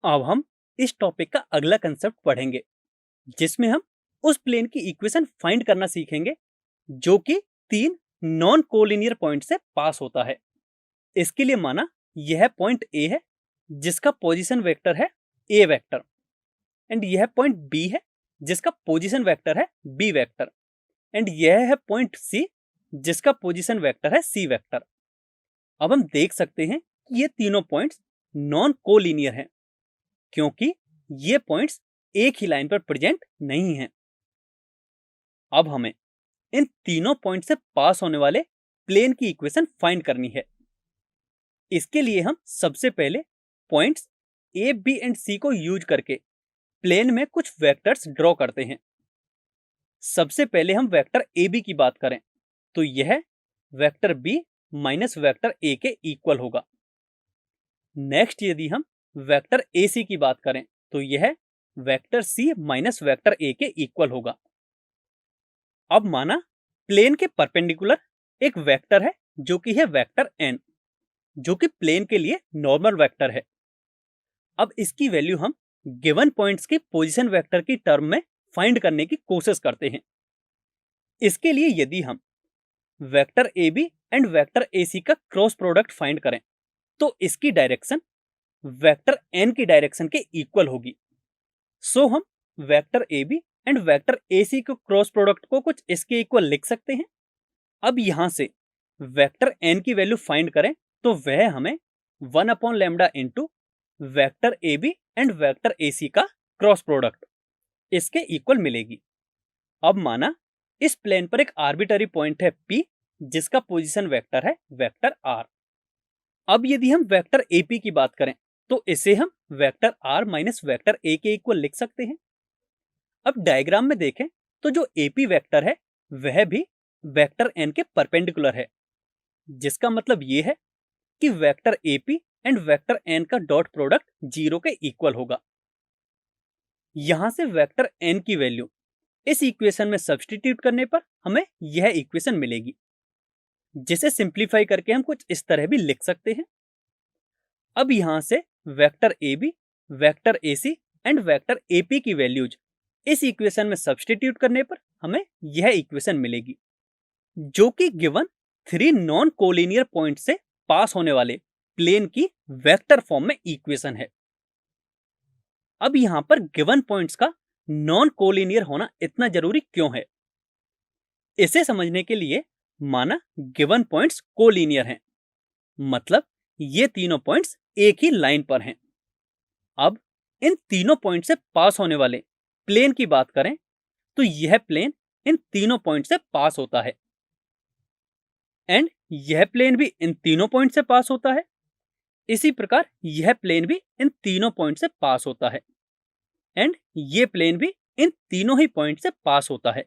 अब हम इस टॉपिक का अगला कंसेप्ट पढ़ेंगे जिसमें हम उस प्लेन की इक्वेशन फाइंड करना सीखेंगे जो कि तीन नॉन कोलिनियर पॉइंट से पास होता है। इसके लिए माना यह पॉइंट ए है जिसका पोजीशन वेक्टर है ए वेक्टर, एंड यह पॉइंट बी है जिसका पोजीशन वेक्टर है बी वेक्टर, एंड यह है पॉइंट सी जिसका पोजीशन वेक्टर है सी वेक्टर। अब हम देख सकते हैं कि ये तीनों पॉइंट्स नॉन कोलिनियर हैं क्योंकि ये पॉइंट्स एक ही लाइन पर प्रेजेंट नहीं हैं। अब हमें इन तीनों पॉइंट से पास होने वाले प्लेन की इक्वेशन फाइंड करनी है। इसके लिए हम सबसे पहले पॉइंट्स ए बी एंड सी को यूज करके प्लेन में कुछ वेक्टर्स ड्रॉ करते हैं। सबसे पहले हम वेक्टर ए बी की बात करें तो यह vector b minus vector a के इक्वल होगा। नेक्स्ट यदि हम वेक्टर ए सी की बात करें तो यह vector c minus vector a के इक्वल होगा। अब माना प्लेन के परपेंडिकुलर एक वेक्टर है जो कि है वेक्टर एन, जो कि प्लेन के लिए नॉर्मल वेक्टर है। अब इसकी वैल्यू हम गिवन पॉइंट्स की पोजीशन वेक्टर की टर्म में फाइंड करने की कोशिश करते हैं। इसके लिए यदि हम vector A B and vector A C का क्रॉस प्रोडक्ट फाइंड करें तो इसकी डायरेक्शन वेक्टर एन की डायरेक्शन के इक्वल होगी। सो हम vector A B and vector A C के क्रॉस प्रोडक्ट को कुछ इसके इक्वल लिख सकते हैं। अब यहां से वेक्टर एन की वैल्यू फाइंड करें तो वह हमें 1/λ into vector A B and vector A C का क्रॉस प्रोडक्ट इसके इक्वल मिलेगी। अब माना इस प्लेन पर एक आर्बिटरी पॉइंट है P जिसका पोजीशन वेक्टर है वेक्टर R। अब यदि हम वेक्टर AP की बात करें तो इसे हम vector R minus vector A के इक्वल लिख सकते हैं। अब डायग्राम में देखें तो जो AP वेक्टर है वह भी वेक्टर N के परपेंडिकुलर है, जिसका मतलब ये है कि vector AP and vector N का डॉट प्रोडक्ट 0 के इक्वल होगा। यहां से वेक्टर N की वैल्यू इस इक्वेशन में सब्स्टिट्यूट करने पर हमें यह इक्वेशन मिलेगी, जिसे सिंप्लीफाई करके हम कुछ इस तरह भी लिख सकते हैं। अब यहां से vector A b, vector A c and vector a p की वैल्यूज इस इक्वेशन में सब्स्टिट्यूट करने पर हमें यह इक्वेशन मिलेगी, जो कि गिवन 3 नॉन कोलिनियर पॉइंट से पास होने वाले प्लेन की वेक्टर फॉर्म में इक्वेशन है। अब यहां पर गिवन पॉइंट्स का नॉन कोलिनियर होना इतना जरूरी क्यों है? इसे समझने के लिए माना गिवन पॉइंट्स कोलिनियर हैं, मतलब ये तीनों पॉइंट्स एक ही लाइन पर हैं। अब इन तीनों पॉइंट से पास होने वाले प्लेन की बात करें तो यह प्लेन इन तीनों पॉइंट से पास होता है, एंड यह प्लेन भी इन तीनों पॉइंट से पास होता है। इसी प्रकार यह प्लेन भी इन तीनों पॉइंट से पास होता है, एंड ये प्लेन भी इन तीनों ही पॉइंट से पास होता है।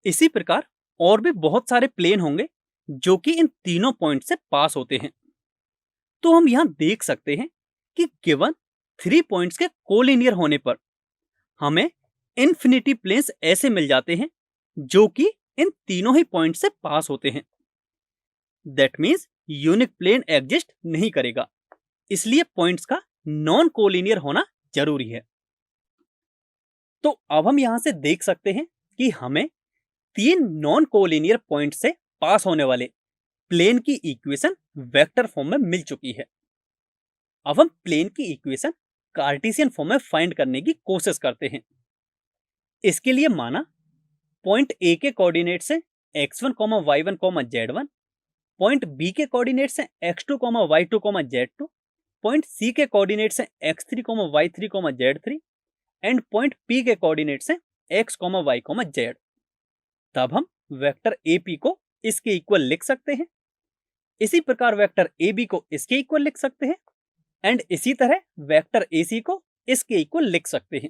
इसी प्रकार और भी बहुत सारे प्लेन होंगे जो कि इन तीनों पॉइंट से पास होते हैं। तो हम यहां देख सकते हैं कि गिवन 3 पॉइंट्स के कोलिनियर होने पर हमें इन्फिनिटी प्लेन्स ऐसे मिल जाते हैं जो कि इन तीनों ही पॉइंट से पास होते हैं। That means unique plane exist नहीं करेगा, इसलिए पॉइंट्स का नॉन कोलिनियर होना जरूरी है। तो अब हम यहां से देख सकते हैं कि हमें 3 नॉन कोलिनियर पॉइंट से पास होने वाले प्लेन की इक्वेशन वेक्टर फॉर्म में मिल चुकी है। अब हम प्लेन की इक्वेशन कार्टेशियन फॉर्म में फाइंड करने की कोशिश करते हैं। इसके लिए माना पॉइंट ए के कोऑर्डिनेट से x1, y1, z1, point B के कोऑर्डिनेट से x2, y2, z2, पॉइंट सी के कोऑर्डिनेट से x3, y3, z3 and point P के कोऑर्डिनेट से x, y, z। तब हम वेक्टर AP को इसके इक्वल लिख सकते हैं। इसी प्रकार वेक्टर AB को इसके इक्वल लिख सकते हैं, एंड इसी तरह वेक्टर AC को इसके इक्वल लिख सकते हैं।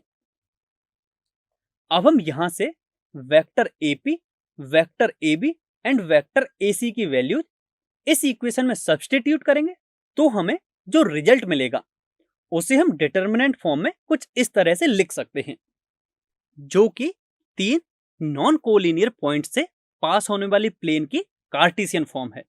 अब हम यहां से vector AP, vector AB and vector AC की वैल्यूज इस इक्वेशन में सब्स्टिट्यूट करेंगे तो हमें जो रिजल्ट मिलेगा उसे हम डिटर्मिनेंट फॉर्म में कुछ इस तरह से लिख सकते हैं, जो कि 3 नॉन कोलिनियर पॉइंट से पास होने वाली प्लेन की कार्टेशियन फॉर्म है।